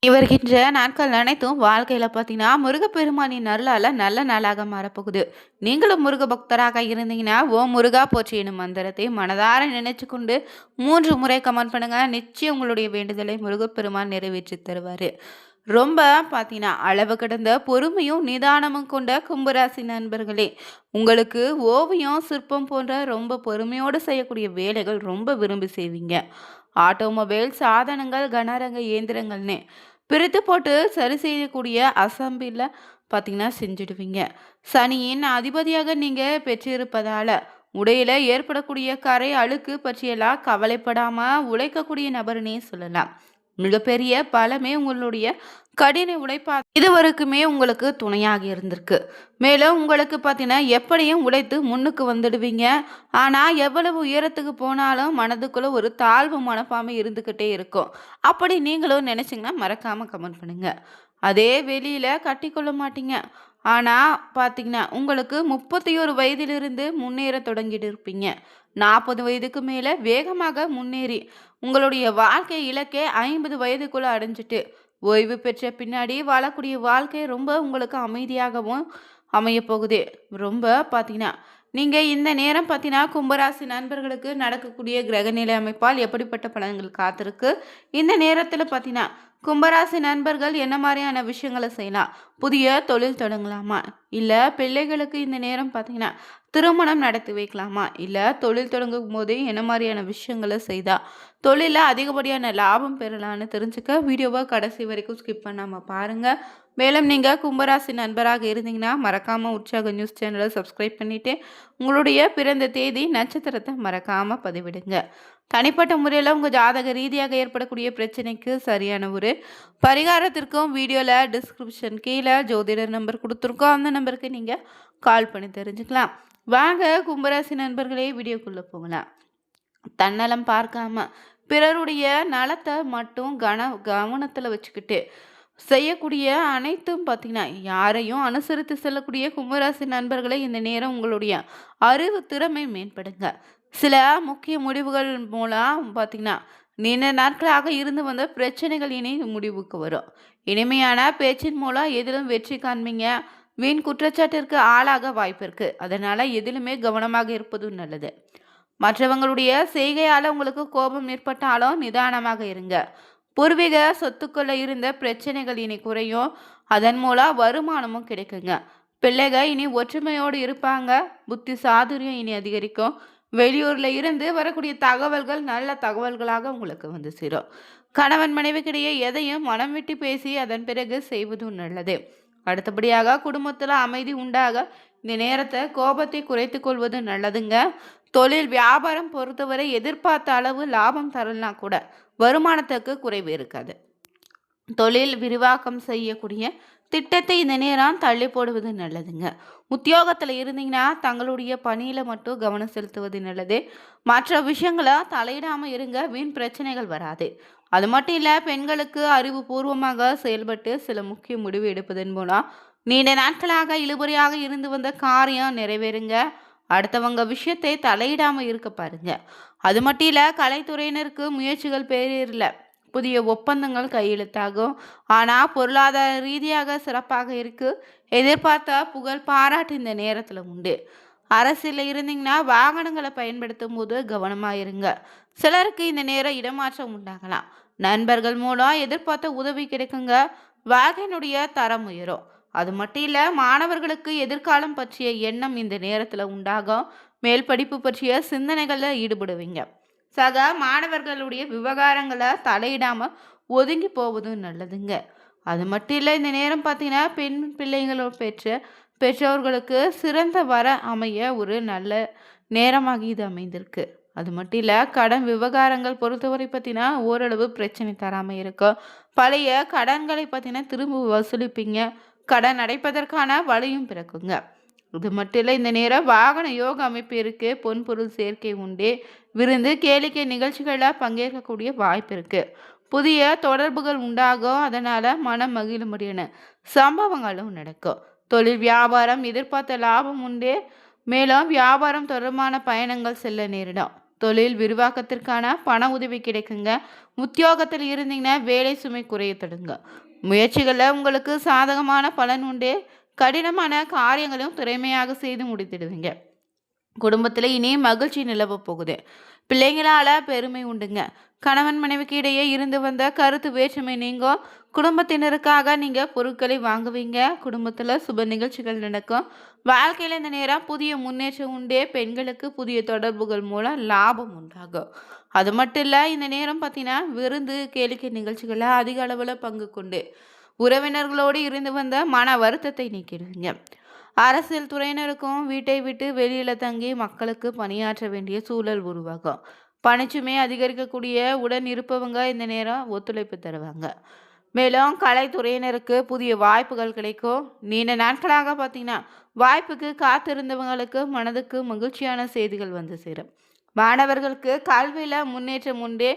வருகின்ற நாட்கள் அனைத்தும் வாழ்க்கையில பார்த்தீங்கன்னா, முருகப்பெருமானின் அருளால நல்ல நாளாக மாறப்போகுது. நீங்களும் முருக பக்தராக இருந்தீங்கன்னா, ஓம் முருகா போற்றி எனும் மந்திரத்தை மனதார நினைச்சு கொண்டு 3 முறை கமெண்ட் பண்ணுங்க. நிச்சயம் உங்களுடைய வேண்டுதலை முருகப்பெருமான் நிறைவேற்றி தருவாரு. ரொம்ப பார்த்தீங்கன்னா, அளவு கடந்த பொறுமையும், நிதானமும் கொண்ட கும்பராசி நண்பர்களே, உங்களுக்கு ஓவியம், சிற்பம் போன்ற ரொம்ப பொறுமையோடு செய்யக்கூடிய வேலைகள் ரொம்ப விரும்பி செய்வீங்க. ஆட்டோமொபைல் சாதனங்கள், கனரக இயந்திரங்கள்னு பிரித்து போட்டு சரி செய்யக்கூடிய அசம்பிளில் பார்த்தீங்கன்னா செஞ்சுடுவீங்க. சனியின் அதிபதியாக நீங்கள் பெற்றிருப்பதால உடையில ஏற்படக்கூடிய கரை அழுக்கு பற்றியெல்லாம் கவலைப்படாம உழைக்கக்கூடிய நபர்னே சொல்லலாம். மிகப்பெரிய பலமே உங்களுடைய கடின உழைப்பா இதுவரைக்குமே உங்களுக்கு துணையாக இருந்திருக்கு. மேலும் உங்களுக்கு பார்த்தீங்கன்னா எப்படியும் உழைத்து முன்னுக்கு வந்துடுவீங்க. ஆனால் எவ்வளவு உயரத்துக்கு போனாலும் மனதுக்குள்ள ஒரு தாழ்வு மனப்பான்மை இருந்துக்கிட்டே இருக்கும். அப்படி நீங்களும் நினைச்சீங்கன்னா மறக்காம கமெண்ட் பண்ணுங்க. அதே வெளியில கட்டிக்கொள்ள மாட்டீங்க. ஆனால் பார்த்தீங்கன்னா உங்களுக்கு 31 வயதிலிருந்து முன்னேற தொடங்கிட்டு இருப்பீங்க. 40 வயதுக்கு மேலே வேகமாக முன்னேறி உங்களுடைய வாழ்க்கை இலக்கை 50 வயதுக்குள்ள அடைஞ்சிட்டு ஓய்வு பெற்ற பின்னாடி வாழக்கூடிய வாழ்க்கை ரொம்ப உங்களுக்கு அமைதியாகவும் அமைய போகுது. ரொம்ப பார்த்தீங்கன்னா நீங்கள் இந்த நேரம் பார்த்தீங்கன்னா கும்பராசி நண்பர்களுக்கு நடக்கக்கூடிய கிரகநிலை அமைப்பால் எப்படிப்பட்ட பலன்கள் காத்திருக்கு. இந்த நேரத்தில் பார்த்தீங்கன்னா கும்பராசி நண்பர்கள் என்ன மாதிரியான விஷயங்களை செய்யலாம்? புதிய தொழில் தொடங்கலாமா? இல்லை பிள்ளைகளுக்கு இந்த நேரம் பார்த்தீங்கன்னா திருமணம் நடத்தி வைக்கலாமா? இல்லை தொழில் தொடங்கும் போதே என்ன மாதிரியான விஷயங்களை செய்தா தொழிலில் அதிகப்படியான லாபம் பெறலான்னு தெரிஞ்சுக்க வீடியோவை கடைசி வரைக்கும் ஸ்கிப் பண்ணாமல் பாருங்கள். மேலும் நீங்கள் கும்பராசி நண்பராக இருந்தீங்கன்னா மறக்காமல் உற்சாக நியூஸ் சேனலை சப்ஸ்கிரைப் பண்ணிவிட்டு உங்களுடைய பிறந்த தேதி நட்சத்திரத்தை மறக்காமல் பதிவிடுங்க. தனிப்பட்ட முறையில் உங்கள் ஜாதக ரீதியாக ஏற்படக்கூடிய பிரச்சனைக்கு சரியான ஒரு பரிகாரத்திற்கும் வீடியோவில் டிஸ்கிரிப்ஷன் கீழே ஜோதிடர் நம்பர் கொடுத்துருக்கோம். அந்த நம்பருக்கு நீங்கள் கால் பண்ணி தெரிஞ்சுக்கலாம். வாங்க கும்பராசி நண்பர்களே வீடியோக்குள்ளே போகலாம். தன்னலம் பார்க்காம பிறருடைய நலத்தை மட்டும் கவனத்தில் வச்சுக்கிட்டு செய்யக்கூடிய அனைத்தும் பார்த்தீங்கன்னா யாரையும் அனுசரித்து செல்லக்கூடிய கும்பராசி நண்பர்களை இந்த நேரம் உங்களுடைய அறிவு திறமை மேம்படுங்க. சில முக்கிய முடிவுகள் மூலம் பார்த்தீங்கன்னா நீண்ட நாட்களாக இருந்து வந்த பிரச்சனைகள் இனி முடிவுக்கு வரும். இனிமையான பேச்சின் மூலம் எதிலும் வெற்றி காண்பீங்க. வீண் குற்றச்சாட்டிற்கு ஆளாக வாய்ப்பு இருக்கு. அதனால எதிலுமே கவனமாக இருப்பதும் நல்லது. மற்றவங்களுடைய செய்கையால் உங்களுக்கு கோபம் ஏற்பட்டாலும் நிதானமாக இருங்க. பூர்வீக சொத்துக்களில் இருந்த பிரச்சனைகள் இனி குறையும். அதன் மூலம் வருமானமும் கிடைக்குங்க. பிள்ளைகள் இனி ஒற்றுமையோடு இருப்பாங்க. புத்தி சாதுரியம் இனி அதிகரிக்கும். வெளியூரில் இருந்து வரக்கூடிய தகவல்கள் நல்ல தகவல்களாக உங்களுக்கு வந்து சேரும். கணவன் மனைவிக்கிடையே எதையும் மனம் விட்டு பேசி அதன் பிறகு செய்வதும் நல்லது. அடுத்தபடியாக குடும்பத்தில் அமைதி உண்டாக இந்த நேரத்தை கோபத்தை குறைத்து கொள்வது நல்லதுங்க. தொழில் வியாபாரம் பொறுத்தவரை எதிர்பார்த்த அளவு லாபம் தரலனா கூட வருமானத்துக்கு குறைவு இருக்காது. தொழில் விரிவாக்கம் செய்யக்கூடிய திட்டத்தை இந்த நேரம் தள்ளி போடுவது நல்லதுங்க. உத்தியோகத்தில் இருந்தீங்கன்னா தங்களுடைய பணியில் மட்டும் கவனம் செலுத்துவது நல்லது. மற்ற விஷயங்களை தலையிடாமல் இருங்க. வீண் பிரச்சனைகள் வராது. அது மட்டும் இல்லை, பெண்களுக்கு அறிவுபூர்வமாக செயல்பட்டு சில முக்கிய முடிவு எடுப்பதன் மூலம் நீண்ட நாட்களாக இழுபறியாக இருந்து வந்த காரியம் நிறைவேறுங்க. அடுத்தவங்க விஷயத்தை தலையிடாமல் இருக்க பாருங்க. அது மட்டும் இல்லை, கலைத்துறையினருக்கு முயற்சிகள் பேரில் புதிய ஒப்பந்தங்கள் கையெழுத்தாகும். ஆனால் பொருளாதார ரீதியாக சிறப்பாக இருக்கு. எதிர்பார்த்த புகழ் பாராட்டு இந்த நேரத்தில் உண்டு. அரசியலில் இருந்தீங்கன்னா வாகனங்களை பயன்படுத்தும் போது கவனமாக இருங்க. சிலருக்கு இந்த நேரம் இடமாற்றம் உண்டாகலாம். நண்பர்கள் மூலம் எதிர்பார்த்த உதவி கிடைக்குங்க. வாகனுடைய தரம் உயரும். அது மட்டும் இல்லை, மாணவர்களுக்கு எதிர்காலம் பற்றிய எண்ணம் இந்த நேரத்தில் உண்டாகும். மேல் படிப்பு பற்றிய சிந்தனைகளில் ஈடுபடுவீங்க. சக மாணவர்களுடைய விவகாரங்களை தலையிடாமல் ஒதுங்கி போவதும் நல்லதுங்க. அது மட்டும் இல்லை, இந்த நேரம் பார்த்தீங்கன்னா பெண் பிள்ளைகளோட பெற்றோர்களுக்கு சிறந்த வர அமைய ஒரு நல்ல நேரமாக இது அமைந்திருக்கு. அது மட்டும் இல்லை, கடன் விவகாரங்கள் பொறுத்தவரை பார்த்தீங்கன்னா ஓரளவு பிரச்சனை தராமல் இருக்கும். பழைய கடன்களை பார்த்தீங்கன்னா திரும்ப வசூலிப்பீங்க. கடன் அடைப்பதற்கான வழியும் பிறக்குங்க. இது மட்டும் இல்லை, இந்த நேரம் வாகன யோக அமைப்பு இருக்கு. பொன்பொருள் சேர்க்கை உண்டு. விருந்து கேளிக்கை நிகழ்ச்சிகளில் பங்கேற்கக்கூடிய வாய்ப்பு இருக்கு. புதிய தொடர்புகள் உண்டாகும். அதனால மனம் மகிழும்படியான சம்பவங்களும் நடக்கும். தொழில் வியாபாரம் எதிர்பார்த்த லாபம் உண்டு. மேலும் வியாபாரம் தொடர்பான பயணங்கள் செல்ல நேரிடும். தொழில் விரிவாக்கத்திற்கான பண உதவி கிடைக்குங்க. உத்தியோகத்தில் இருந்தீங்கன்னா வேலை சுமை குறைய தடுங்க. முயற்சிகளில் உங்களுக்கு சாதகமான பலன் உண்டு. கடினமான காரியங்களையும் திறமையாக செய்து முடித்திடுவீங்க. குடும்பத்தில் இனி மகிழ்ச்சி நிலவ போகுது. பிள்ளைங்களால பெருமை உண்டுங்க. கணவன் மனைவிக்கு இடையே இருந்து வந்த கருத்து வேற்றுமை நீங்கும். குடும்பத்தினருக்காக நீங்கள் பொருட்களை வாங்குவீங்க. குடும்பத்தில் சுப நிகழ்ச்சிகள் நடக்கும். வாழ்க்கையில் இந்த நேரம் புதிய முன்னேற்றம் உண்டு. பெண்களுக்கு புதிய தொடர்புகள் மூலம் லாபம் உண்டாகும். அது மட்டும் இல்லை, இந்த நேரம் பார்த்தீங்கன்னா விருந்து கேளிக்கை நிகழ்ச்சிகளில் அதிக அளவில் பங்கு கொண்டு உறவினர்களோடு இருந்து வந்த மன வருத்தத்தை நீக்கிடுவீங்க. அரசியல் துறையினருக்கும் வீட்டை விட்டு வெளியில் தங்கி மக்களுக்கு பணியாற்ற வேண்டிய சூழல் உருவாகும். பணிச்சுமை அதிகரிக்கக்கூடிய உடன் இருப்பவங்க இந்த நேரம் ஒத்துழைப்பு தருவாங்க. மேலும் கலைத்துறையினருக்கு புதிய வாய்ப்புகள் கிடைக்கும். நீண்ட நாட்களாக பார்த்தீங்கன்னா வாய்ப்புக்கு காத்திருந்தவங்களுக்கு மனதுக்கு மகிழ்ச்சியான செய்திகள் வந்து சேரும். மாணவர்களுக்கு கல்வியில் முன்னேற்றம் உண்டு.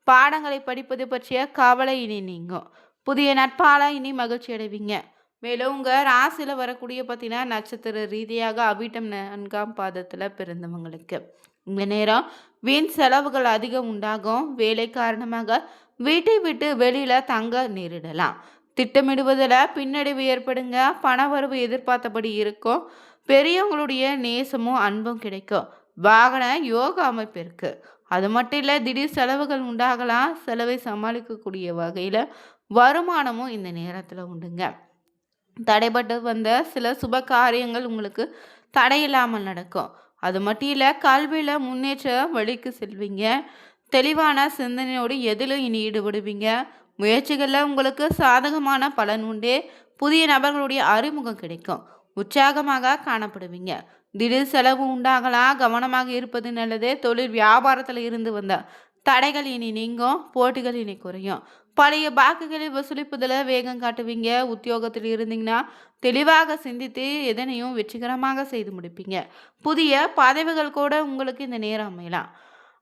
பாடங்களை படிப்பது பற்றிய கவலை இனி நீங்கும். புதிய நட்பால் இனி மகிழ்ச்சி அடைவீங்க. மேலும் உங்கள் ராசியில் வரக்கூடிய பார்த்தீங்கன்னா நட்சத்திர ரீதியாக அவிட்டம் 4ஆம் பாதத்தில் பிறந்தவங்களுக்கு இந்த நேரம் வீண் செலவுகள் அதிகம் உண்டாகும். வேலை காரணமாக வீட்டை விட்டு வெளியில் தங்க நேரிடலாம். திட்டமிடுவதில் பின்னடைவு ஏற்படுங்க. பண வரவு எதிர்பார்த்தபடி இருக்கும். பெரியவங்களுடைய நேசமும் அன்பும் கிடைக்கும். வாகன யோக அமைப்பு இருக்கு. அது மட்டும் இல்லை, திடீர் செலவுகள் உண்டாகலாம். செலவை சமாளிக்கக்கூடிய வகையில் வருமானமும் இந்த நேரத்தில் உண்டுங்க. தடைபட்டு வந்த சில சுப காரியங்கள் உங்களுக்கு தடையில்லாமல் நடக்கும். அது மட்டும் இல்லை, கல்வியில் முன்னேற்ற வழிக்கு செல்வீங்க. தெளிவான சிந்தனையோடு எதிலும் இனி ஈடுபடுவீங்க. முயற்சிகளில் உங்களுக்கு சாதகமான பலன் உண்டு. புதிய நபர்களுடைய அறிமுகம் கிடைக்கும். உற்சாகமாக காணப்படுவீங்க. திடீர் செலவு உண்டாகலாம். கவனமாக இருப்பது நல்லது. தொழில் வியாபாரத்தில் இருந்து வந்த தடைகள் இனி நீங்கும். போட்டிகள் இனி குறையும். பழைய பாக்குகளை வசூலிப்பதில் வேகம் காட்டுவீங்க. உத்தியோகத்தில் இருந்தீங்கன்னா தெளிவாக சிந்தித்து எதனையும் வெற்றிகரமாக செய்து முடிப்பீங்க. புதிய பதவிகள் கூட உங்களுக்கு இந்த நேரம் அமையலாம்.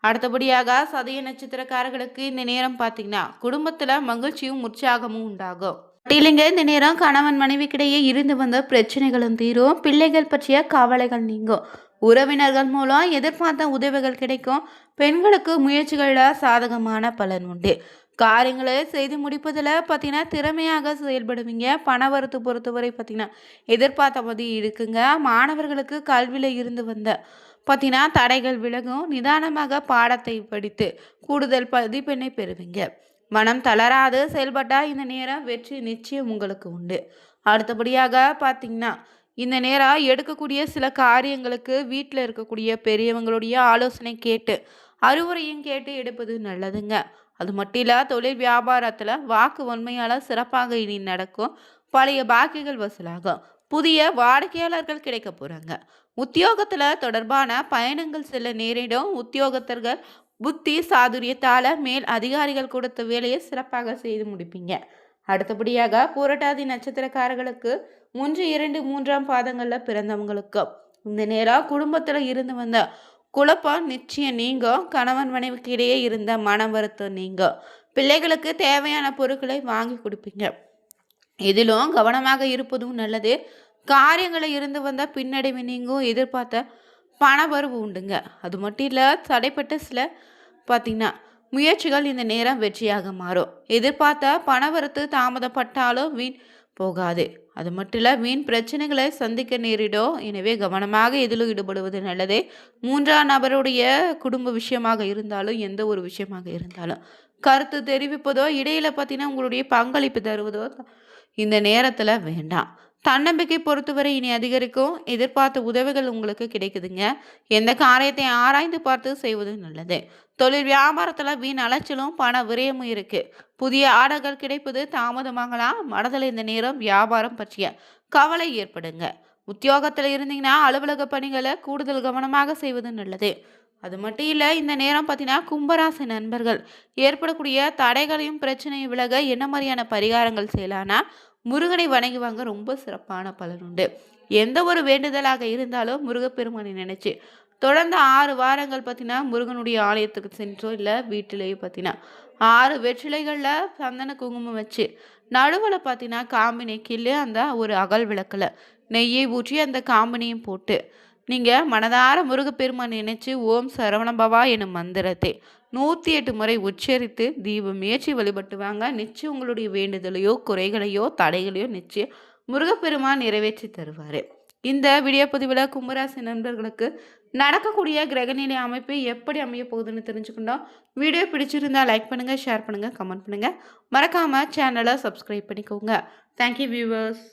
அடுத்தபடியாக சதய நட்சத்திரக்காரர்களுக்கு இந்த நேரம் பார்த்தீங்கன்னா குடும்பத்தில் மகிழ்ச்சியும் உற்சாகமும் உண்டாகும். இல்லைங்க, இந்த நேரம் கணவன் மனைவிக்கிடையே இருந்து வந்த பிரச்சனைகளும் தீரும். பிள்ளைகள் பற்றிய கவலைகள் நீங்கும். உறவினர்கள் மூலம் எதிர்பார்த்த உதவிகள் கிடைக்கும். பெண்களுக்கு முயற்சிகளில் சாதகமான பலன் உண்டு. காரியங்களை செய்து முடிப்பதில் பார்த்தீங்கன்னா திறமையாக செயல்படுவீங்க. பண வரத்து பொறுத்தவரை பார்த்தீங்கன்னா எதிர்பார்த்தபடி இருக்குங்க. மாணவர்களுக்கு கல்வியில் இருந்து வந்த பார்த்தீங்கன்னா தடைகள் விலகும். நிதானமாக பாடத்தை படித்து கூடுதல் மதிப்பெண்ணை பெறுவீங்க. மனம் தளராது செயல்பட்டால் இந்த நேரம் வெற்றி நிச்சயம் உங்களுக்கு உண்டு. அடுத்தபடியாக பார்த்தீங்கன்னா இந்த நேரம் எடுக்கக்கூடிய சில காரியங்களுக்கு வீட்டில் இருக்கக்கூடிய பெரியவங்களுடைய ஆலோசனை கேட்டு அறிவுரையும் கேட்டு எடுப்பது நல்லதுங்க. அது மட்டும் இல்லை, தொழில் வியாபாரத்தில் வாக்கு உண்மையால் சிறப்பாக இனி நடக்கும். பழைய பாக்கிகள் வசூலாகும். புதிய வாடிக்கையாளர்கள் கிடைக்க போகிறாங்க. உத்தியோகத்தில் தொடர்பான பயணங்கள் செல்ல நேரிடும். உத்தியோகத்தர்கள் புத்தி சாதுரியத்தால் மேல் அதிகாரிகள் கொடுத்த வேலையை சிறப்பாக செய்து முடிப்பீங்க. அடுத்தபடியாக பூரட்டாதி நட்சத்திரக்காரர்களுக்கு 1, 2, 3ஆம் பாதங்களில் பிறந்தவங்களுக்கு இந்த நேரம் குடும்பத்தில் இருந்து வந்த குழப்பம் நிச்சயம் நீங்கும். கணவன் மனைவிக்கு இடையே இருந்த மன வருத்தம் நீங்கும். பிள்ளைகளுக்கு தேவையான பொருட்களை வாங்கி கொடுப்பீங்க. இதிலும் கவனமாக இருப்பதும் நல்லது. காரியங்களை இருந்து வந்த பின்னடைவு நீங்கும். எதிர்பார்த்த பண வரவு உண்டுங்க. அது மட்டும் இல்லை, தடைப்பட்ட சில பார்த்தீங்கன்னா முயற்சிகள் இந்த நேரம் வெற்றியாக மாறும். எதிர்பார்த்த பணவரத்து தாமதப்பட்டாலும் வீண் போகாது. அது மட்டும் இல்லை, வீண் பிரச்சனைகளை சந்திக்க நேரிடும். எனவே கவனமாக எதிலும் ஈடுபடுவது நல்லதே. 3ஆம் நபருடைய குடும்ப விஷயமாக இருந்தாலும் எந்த ஒரு விஷயமாக இருந்தாலும் கருத்து தெரிவிப்பதோ இடையில பார்த்தீங்கன்னா உங்களுடைய பங்களிப்பு தருவதோ இந்த நேரத்தில் வேண்டாம். தன்னம்பிக்கை பொறுத்தவரை இனி அதிகரிக்கும். எதிர்பார்த்த உதவிகள் உங்களுக்கு கிடைக்குதுங்க. எந்த காரியத்தை ஆராய்ந்து பார்த்து செய்வது நல்லது. தொழில் வியாபாரத்தில் வீண் அலைச்சலும் பண விரயமும் இருக்கு. புதிய ஆர்டர்கள் கிடைப்பது தாமதமாகலாம். மனதில் இந்த நேரம் வியாபாரம் பற்றிய கவலை ஏற்படுங்க. உத்தியோகத்தில் இருந்தீங்கன்னா அலுவலக பணிகளை கூடுதல் கவனமாக செய்வது நல்லது. அது மட்டும் இல்லை, இந்த நேரம் பார்த்தீங்கன்னா கும்பராசி நண்பர்கள் ஏற்படக்கூடிய தடைகளையும் பிரச்சனையும் விலக என்ன மாதிரியான பரிகாரங்கள் செய்யலான்னா முருகனை வணங்குவாங்க. ரொம்ப சிறப்பான பலன் உண்டு. எந்த ஒரு வேண்டுதலாக இருந்தாலும் முருகப்பெருமானை நினைச்சு தொடர்ந்து 6 வாரங்கள் பார்த்தீங்கன்னா முருகனுடைய ஆலயத்துக்கு சென்றோ இல்லை வீட்டிலேயே பார்த்தீங்கன்னா 6 வெற்றிலைகளில் சந்தன குங்குமம் வச்சு நடுவில் பார்த்தீங்கன்னா காம்பினை கிள்ளு அந்த ஒரு அகல் விளக்கில் நெய்யை ஊற்றி அந்த காம்பினையும் போட்டு நீங்கள் மனதார முருகப்பெருமான் நினைச்சு ஓம் சரவணபவா எனும் மந்திரத்தை 108 முறை உச்சரித்து தீபம் ஏற்றி வழிபட்டு வாங்க. நிச்சயம் உங்களுடைய வேண்டுதலையோ குறைகளையோ தடைகளையோ நிச்சயம் முருகப்பெருமான் நிறைவேற்றி தருவார். இந்த வீடியோ பதிவில் கும்பராசி நண்பர்களுக்கு நடக்கக்கூடிய கிரகநிலை அமைப்பு எப்படி அமைய போகுதுன்னு தெரிஞ்சுக்கணும். வீடியோ பிடிச்சிருந்தா லைக் பண்ணுங்கள், ஷேர் பண்ணுங்கள், கமெண்ட் பண்ணுங்கள். மறக்காமல் சேனலை சப்ஸ்கிரைப் பண்ணிக்கோங்க. Thank you viewers.